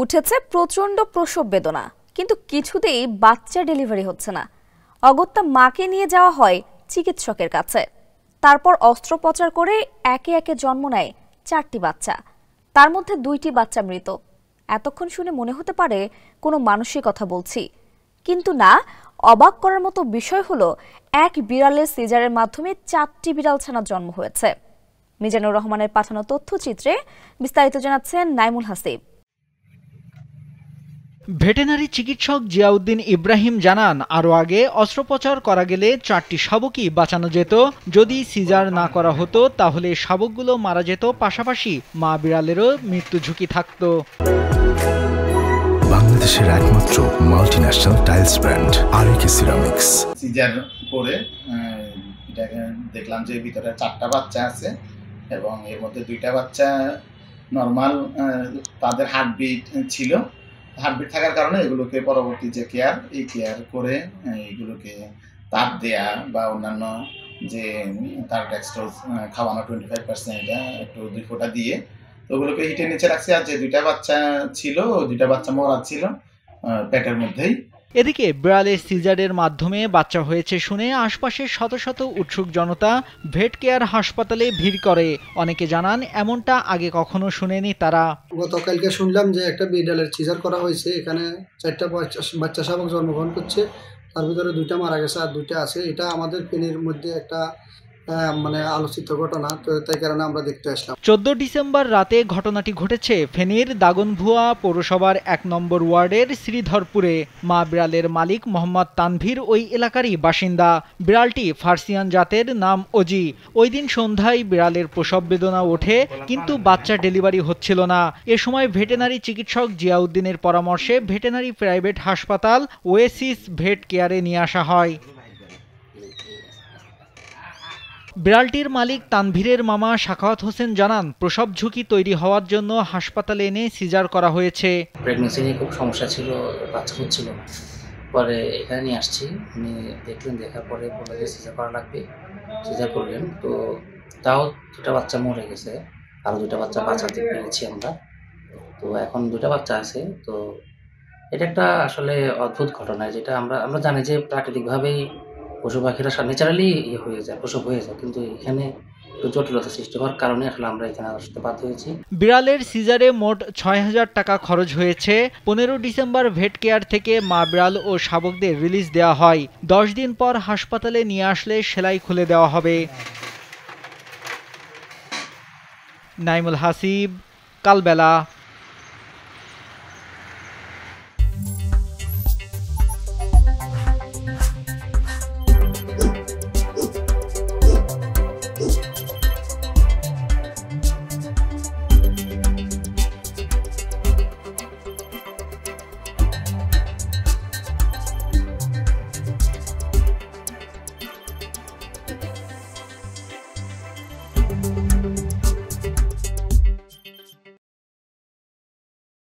উঠেছে প্রচন্ড প্রসব বেদনা, কিন্তু কিছুতেই বাচ্চা ডেলিভারি হচ্ছে না। অগত্যা মাকে নিয়ে যাওয়া হয় চিকিৎসকের কাছে। তারপর অস্ত্রোপচার করে একে একে জন্ম নেয় 4টি বাচ্চা, তার মধ্যে 2টি বাচ্চা মৃত। এতক্ষণ শুনে মনে হতে পারে কোনো মানুষের কথা বলছি, কিন্তু না। অবাক করার মতো বিষয় হলো, এক বিড়ালের সিজারের মাধ্যমে 4টি বিড়াল ছানার জন্ম হয়েছে। মিজানুর রহমানের পাঠানো তথ্যচিত্রে বিস্তারিত জানাচ্ছেন নাইমুল হাসিব। ভেটেরিনারি চিকিৎসক জিয়াউদ্দিন ইব্রাহিম জানান, আরও আগে অস্ত্রোপচার করা গেলে 4টি শাবকই বাঁচানো যেত। যদি সিজার না করা হতো তাহলে শাবকগুলো মারা যেত, পাশাপাশি মা বিড়ালেরও মৃত্যু ঝুঁকি থাকত। বাংলাদেশের একমাত্র multinational tiles brand RAK ceramics. সিজার করে দেখলাম যে ভিতরে 4টা বাচ্চা আছে এবং এর মধ্যে 2টা বাচ্চা নর্মাল, তাদের হার্টবিট ছিল। হার্টবিট থাকার কারণে এগুলোকে পরবর্তী যে কেয়ার করে এগুলোকে তাপ দেয়া বা অন্যান্য যে তার ডেক্সট্রোজ খাওয়ানো 25% এটা একটু 2 ফোঁটা দিয়ে ওগুলোকে হিটের নিচে রাখছি। আর যে 2টা বাচ্চা ছিল, 2টা বাচ্চা মরা ছিল পেটের মধ্যেই। এদিকে বিড়ালের সিজারের মাধ্যমে বাচ্চা হয়েছে শুনে আশপাশের শত শত উৎসুক জনতা ভেট কেয়ার হাসপাতালে ভিড় করে। অনেকে জানান এমনটা আগে কখনো শুনেনি তারা। গতকালকে শুনলাম যে একটা বিড়ালের সিজার করা হয়েছে, এখানে 4টা বাচ্চা শাবক জন্মগ্রহণ করছে, তার ভিতরে 2টা মারা গেছে আর 2টা আছে। এটা আমাদের ফেনীর মধ্যে একটা আলোচিত ঘটনা, তো তাই কারণে আমরা দেখতে আসলাম। 14 ডিসেম্বর রাতে ঘটনাটি ঘটেছে ফেনীর দাগনভুয়া পৌরসভার 1 নম্বর ওয়ার্ডের শ্রীধরপুরে। মা বিড়ালের মালিক মোহাম্মদ তানভীর ওই এলাকারই বাসিন্দা। বিড়ালটি ফার্সিয়ান জাতের, নাম অজি। ওই দিন সন্ধ্যায় বিড়ালের প্রসব বেদনা ওঠে, কিন্তু বাচ্চা ডেলিভারি হচ্ছিল না। এ সময় ভেটেরিনারি চিকিৎসক জিয়াউদ্দিনের পরামর্শে ভেটেরিনারি প্রাইভেট হাসপাতাল ওয়েসিস ভেট কেয়ারে নিয়ে আসা হয়। বিড়ালটির মালিক তানভীরের মামা সাখাওয়াত হোসেন জানান, প্রসব ঝুঁকি তৈরি হওয়ার জন্য হাসপাতালে এনে সিজার করা হয়েছে। প্রেগনেন্সি নিয়ে খুব সমস্যা ছিল, বাচ্চা হচ্ছিল না। পরে এখানে নিয়ে আসছি, উনি দেখলেন, দেখার পরে বললেন যে সিজার করা লাগবে। সিজার করলেন, তো তাও 2টা বাচ্চা মরে গেছে, আরও 2টা বাচ্চা বাঁচাতে পেরেছি আমরা। তো এখন 2টা বাচ্চা আছে। তো এটা একটা আসলে অদ্ভুত ঘটনা, যেটা আমরা জানি যে প্রাকৃতিকভাবেই পশু পাখিরা ন্যাচারালি হয়ে যায়, প্রসব হয়ে যায়, কিন্তু এখানে একটু জটিলতা সৃষ্টি হওয়ার কারণে আসলে আমরা এখানে আসতে বাধ্য হয়েছি। বিড়ালের সিজারে মোট 6,000 টাকা খরচ হয়েছে। 15 ডিসেম্বর ভেট কেয়ার থেকে মা বিড়াল ও শাবকদের রিলিজ দেওয়া হয়। 10 দিন পর হাসপাতালে নিয়ে আসলে সেলাই খুলে দেওয়া হবে। নাইমুল হাসিব, কালবেলা।